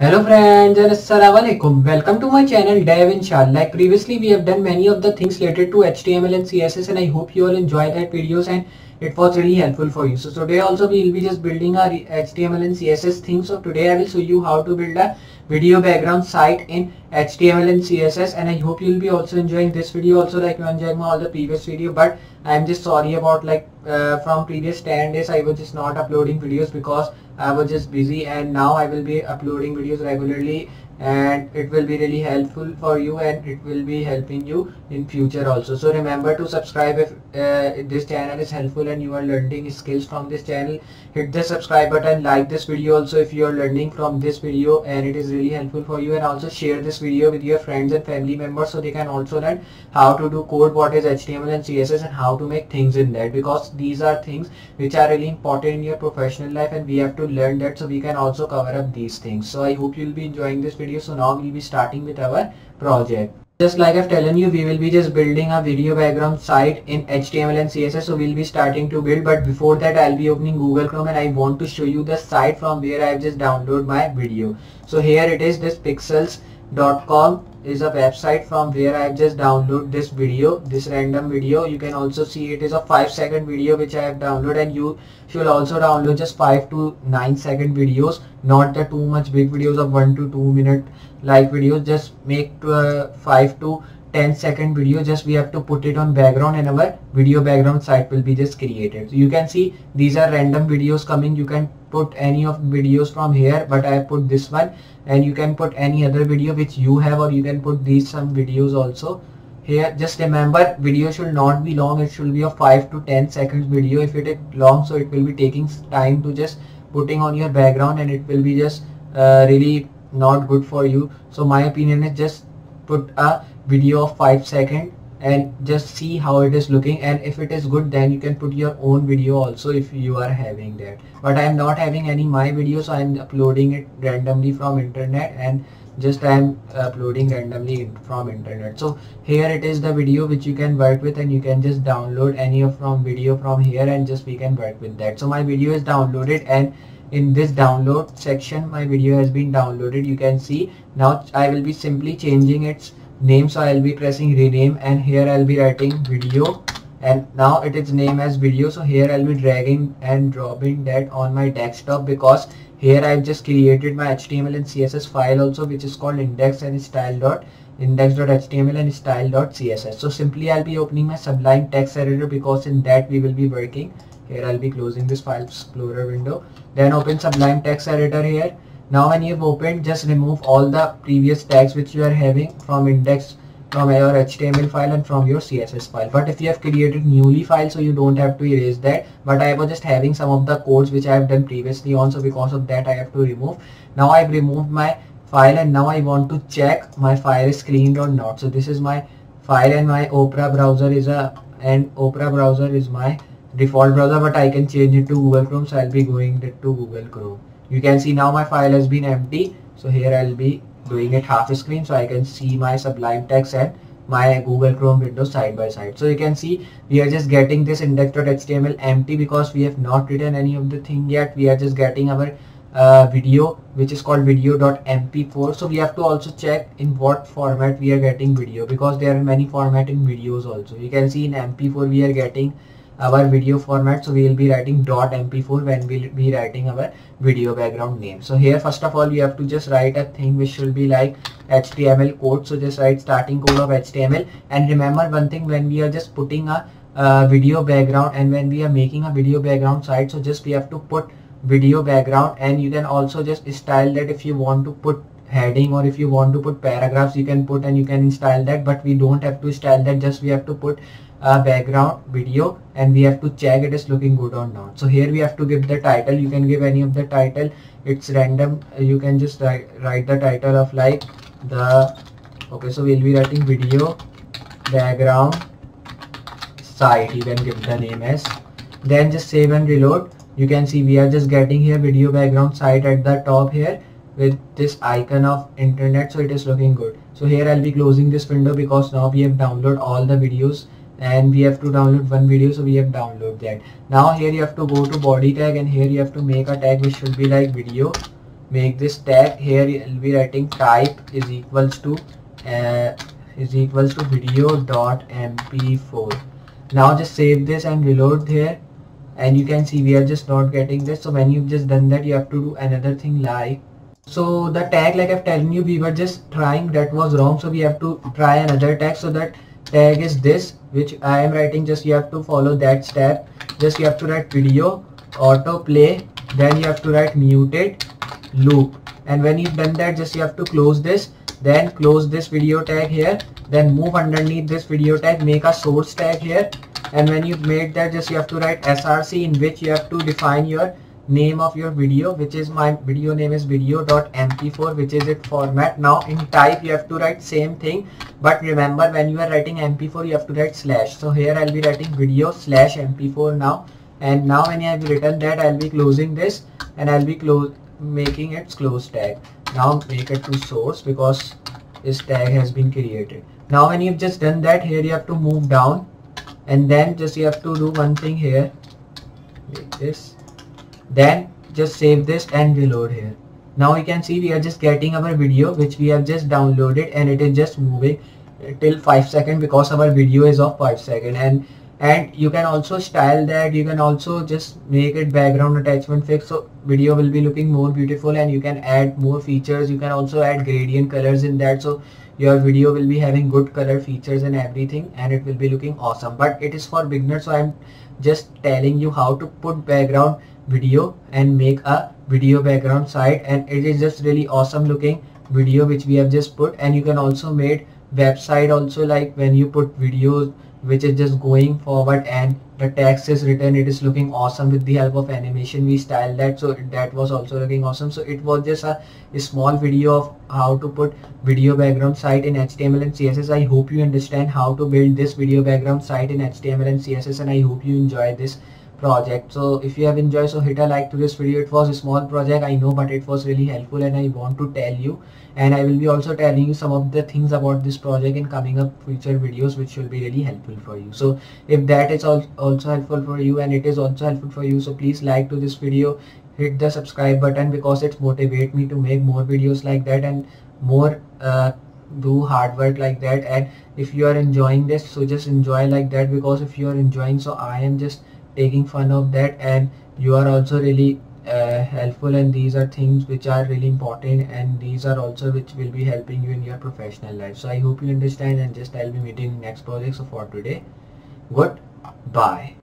Hello friends and Assalamualaikum. Welcome to my channel Devinshal. Like previously we have done many of the things related to HTML and CSS and I hope you all enjoyed that videos and it was really helpful for you. So today also we will be just building our HTML and CSS things. So today I will show you how to build a video background site in HTML and CSS and I hope you will be also enjoying this video also like you enjoyed all the previous video, but I am just sorry about from previous 10 days I was just not uploading videos because I was just busy, and now I will be uploading videos regularly and it will be really helpful for you and it will be helping you in future also. So remember to subscribe if this channel is helpful and you are learning skills from this channel. Hit the subscribe button, like this video also if you are learning from this video and it is really helpful for you, and also share this video with your friends and family members so they can also learn how to do code, what is HTML and CSS and how to make things in that, because these are things which are really important in your professional life and we have to learn that so we can also cover up these things. So I hope you will be enjoying this video. So now we'll be starting with our project. Just like I've told you, we will be just building a video background site in HTML and CSS. So we'll be starting to build, but before that I'll be opening Google Chrome and I want to show you the site from where I've just downloaded my video. So here it is, this pixels.com is a website from where I've just downloaded this video, this random video. You can also see it is a 5-second video which I have downloaded, and you should also download just 5 to 9 second videos, not the too much big videos of 1 to 2 minute like videos. Just make 5 to 10 second video. Just we have to put it on background and our video background site will be just created. So you can see these are random videos coming. You can put any of videos from here, but I have put this one, and you can put any other video which you have, or you can put these some videos also here. Just remember, video should not be long. It should be a 5 to 10 seconds video. If it is long, so it will be taking time to just putting on your background and it will be just really not good for you. So my opinion is just put a video of 5 seconds and just see how it is looking, and if it is good then you can put your own video also if you are having that. But I am not having any my video, so I am uploading it randomly from internet, and just I am uploading randomly from internet. So here it is the video which you can work with, and you can just download any of from video from here and just we can work with that. So my video is downloaded, and in this download section my video has been downloaded. You can see now I will be simply changing its name, so I'll be pressing rename, and here I'll be writing video, and now it is named as video. So here I'll be dragging and dropping that on my desktop, because here I've just created my HTML and CSS file also, which is called index and index.html and style.css. So simply I'll be opening my Sublime text editor, because in that we will be working. Here I'll be closing this file explorer window, then open Sublime text editor here. Now when you have opened, just remove all the previous tags which you are having from index, from your HTML file and from your CSS file. But if you have created newly file, so you don't have to erase that, but I was just having some of the codes which I have done previously on, so because of that I have to remove. Now I've removed my file, and now I want to check my file is cleaned or not. So this is my file, and my Opera browser is my default browser, but I can change it to Google Chrome, so I'll be going to Google Chrome. You can see now my file has been empty. So here I'll be doing it half screen, so I can see my Sublime text and my Google Chrome window side by side. So you can see we are just getting this index.html empty because we have not written any of the thing yet. We are just getting our video, which is called video.mp4. So we have to also check in what format we are getting video, because there are many format in videos also. You can see in mp4 we are getting our video format, so we will be writing .mp4 when we will be writing our video background name. So here first of all we have to just write a thing which should be like HTML code. So just write starting code of HTML, and remember one thing, when we are just putting a video background and when we are making a video background site, so just we have to put video background, and you can also just style that. If you want to put heading or if you want to put paragraphs, you can put and you can style that, but we don't have to style that. Just we have to put a background video and we have to check it is looking good or not. So here we have to give the title. You can give any of the title, it's random. You can just write the title of like so we'll be writing video background site. You can give the name as, then just save and reload. You can see we are just getting here video background site at the top here with this icon of internet, so it is looking good. So here I'll be closing this window, because now we have downloaded all the videos and we have to download one video, so we have downloaded that. Now here you have to go to body tag, and here you have to make a tag which should be like video make this tag. Here I'll be writing type is equals to video.mp4. Now just save this and reload here, and you can see we are just not getting this. So when you've just done that, you have to do another thing like, so the tag, like I've telling you, we were just trying, that was wrong, so we have to try another tag. So that tag is this, which I am writing. Just you have to follow that step. Just you have to write video autoplay, then you have to write muted loop, and when you've done that, just you have to close this, then close this video tag here, then move underneath this video tag, make a source tag here, and when you've made that, just you have to write src, in which you have to define your name of your video, which is my video name is video.mp4, which is its format. Now in type you have to write same thing, but remember when you are writing mp4 you have to write slash. So here I'll be writing video/mp4 now, and now when I have written that, I'll be closing this and I'll be making its close tag. Now make it to source because this tag has been created. Now when you've just done that, here you have to move down, and then just you have to do one thing here, like this, then just save this and reload here. Now you can see we are just getting our video which we have just downloaded, and it is just moving till 5 seconds because our video is of 5 seconds. And you can also style that, you can also just make it background attachment fix, so video will be looking more beautiful, and you can add more features. You can also add gradient colors in that, so your video will be having good color features and everything, and it will be looking awesome. But it is for beginners, so I'm just telling you how to put background video and make a video background site, and it is just really awesome looking video which we have just put. And you can also make website also, like when you put videos which is just going forward and the text is written, it is looking awesome. With the help of animation we styled that, so that was also looking awesome. So it was just a small video of how to put video background site in HTML and CSS. I hope you understand how to build this video background site in HTML and CSS, and I hope you enjoy this project. So if you have enjoyed, so hit a like to this video. It was a small project, I know, but it was really helpful, and I want to tell you, and I will be also telling you some of the things about this project in coming up future videos which will be really helpful for you. So if that is also helpful for you and it is also helpful for you, so please like to this video, hit the subscribe button, because it motivates me to make more videos like that and more do hard work like that. And if you are enjoying this, so just enjoy like that, because if you are enjoying, so I am just taking fun of that, and you are also really helpful, and these are things which are really important, and these are also which will be helping you in your professional life. So I hope you understand, and just I'll be meeting next project. So for today, goodbye.